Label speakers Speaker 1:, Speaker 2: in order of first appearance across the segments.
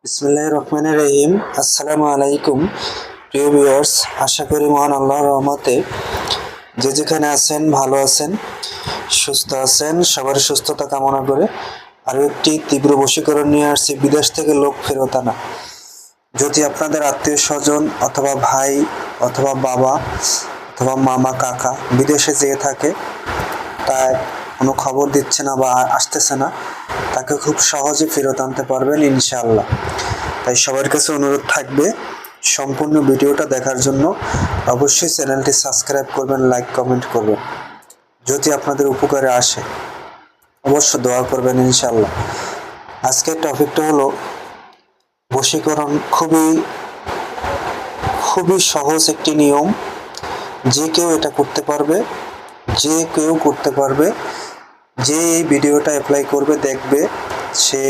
Speaker 1: বিসমিল্লাহির রহমানির রহিম। আসসালামু আলাইকুম প্রিয় ভিউয়ার্স, আশা করি মহান আল্লাহর রহমতে যে যেখানে আছেন ভালো আছেন, সুস্থ আছেন। সবার সুস্থতা কামনা করে আরও একটি তীব্র বশীকরণ নিয়ে আসছি, বিদেশ থেকে লোক ফেরত আনা। যদি আপনাদের আত্মীয় স্বজন অথবা ভাই অথবা বাবা অথবা মামা কাকা বিদেশে যেয়ে থাকে, তার কোনো খবর দিচ্ছে না বা আসতেছে না, তাকে খুব সহজে ফেরত আনতে পারবেন ইনশাআল্লাহ। তাই সবার কাছে অনুরোধ থাকবে সম্পূর্ণ ভিডিওটা দেখার জন্য। অবশ্যই চ্যানেলটি সাবস্ক্রাইব করবেন, লাইক কমেন্ট করবেন। যদি আপনাদের উপকারে আসে অবশ্য দোয়া করবেন ইনশাআল্লাহ। আজকের টপিকটা হলো বশীকরণ। খুবই সহজ একটি নিয়ম, যে কেউ এটা করতে পারবে, যে এই ভিডিওটা অ্যাপ্লাই করবে দেখবে, সে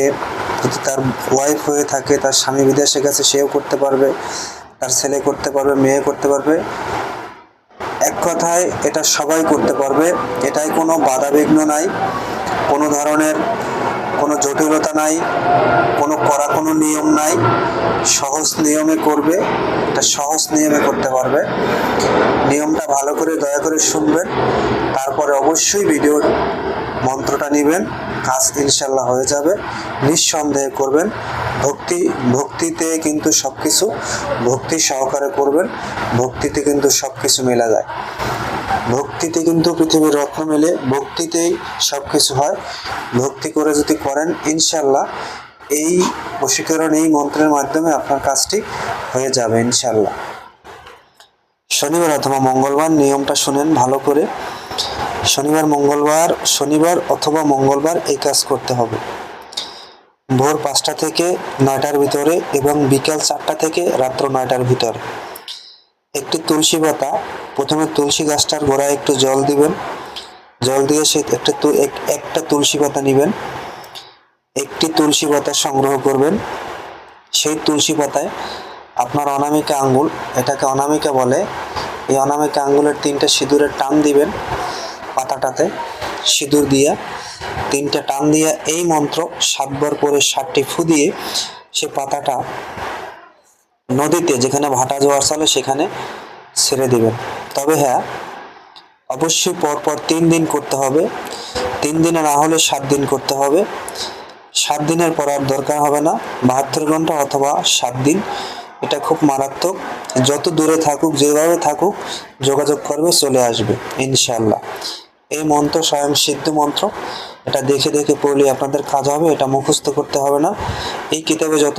Speaker 1: যদি তার ওয়াইফ হয়ে থাকে, তার স্বামী বিদেশে গেছে, সেও করতে পারবে, তার ছেলে করতে পারবে, মেয়ে করতে পারবে। এক কথায় এটা সবাই করতে পারবে। এটাই কোনো বাধাবিঘ্ন নাই, কোনো ধরনের কোনো জটিলতা নাই, কোনো নিয়ম নাই। সহজ নিয়মে করবে, এটা সহজ নিয়মে করতে পারবে। নিয়মটা ভালো করে দয়া করে শুনবেন, তারপরে অবশ্যই ভিডিওর মন্ত্রটা নেবেন, কাজ ইনশাল্লাহ হয়ে যাবে। নিঃসন্দেহে করবেন। ভক্তিতে কিন্তু সবকিছু, ভক্তি সহকারে করবেন। ভক্তিতে কিন্তু সবকিছু মেলা যায়। ভক্তিতে কিন্তু পৃথিবীর রত্ন মেলে, ভক্তিতেই সবকিছু হয়। ভক্তি করে যদি করেন ইনশাল্লাহ এই বশীকরণ, এই মন্ত্রের মাধ্যমে আপনার কাজটি হয়ে যাবে ইনশাল্লাহ। শনিবার অথবা মঙ্গলবার নিয়মটা শুনেন ভালো করে। শনিবার অথবা মঙ্গলবার এই কাজ করতে হবে। ভোর 5টা থেকে 9টার ভিতরে এবং বিকাল 4টা থেকে রাত্র 9টার ভিতরে। একটি তুলসী পাতা, প্রথমে তুলসী গাছটার গোড়ায় একটু জল দিবেন। জল দিয়ে সে একটা তুলসী পাতা নেবেন, একটি তুলসী পাতা সংগ্রহ করবেন। সেই তুলসী পাতায় আপনার অনামিকা আঙ্গুল, এটাকে অনামিকা বলে, এই অনামিকা আঙ্গুলের 3টে সিঁদুরের টান দিবেন। পাতাটাতে সিঁদুর দিয়ে 3টে টান দিয়ে এই মন্ত্র 7বার করে 7টি ফু দিয়ে সে পাতাটা নদীতে, যেখানে ভাটা জোয়ার চলে, সেখানে ছেড়ে দিবেন। তবে হ্যাঁ, অবশ্যই পরপর 3 দিন করতে হবে। 3 দিনে না হলে 7 দিন করতে হবে। 7 দিনের পর আর দরকার হবে না, 72 ঘন্টা অথবা 7 দিন। এটা খুব মারাত্মক। যত দূরে থাকুক, যেভাবে থাকুক, যোগাযোগ করবে, চলে আসবে ইনশাআল্লাহ। এই মন্ত্র স্বয়ং সিদ্ধ মন্ত্র, এটা দেখে দেখে পড়লে আপনাদের কাজ হবে। এটা মুখস্থ করতে হবে না। এই কিতাবে যত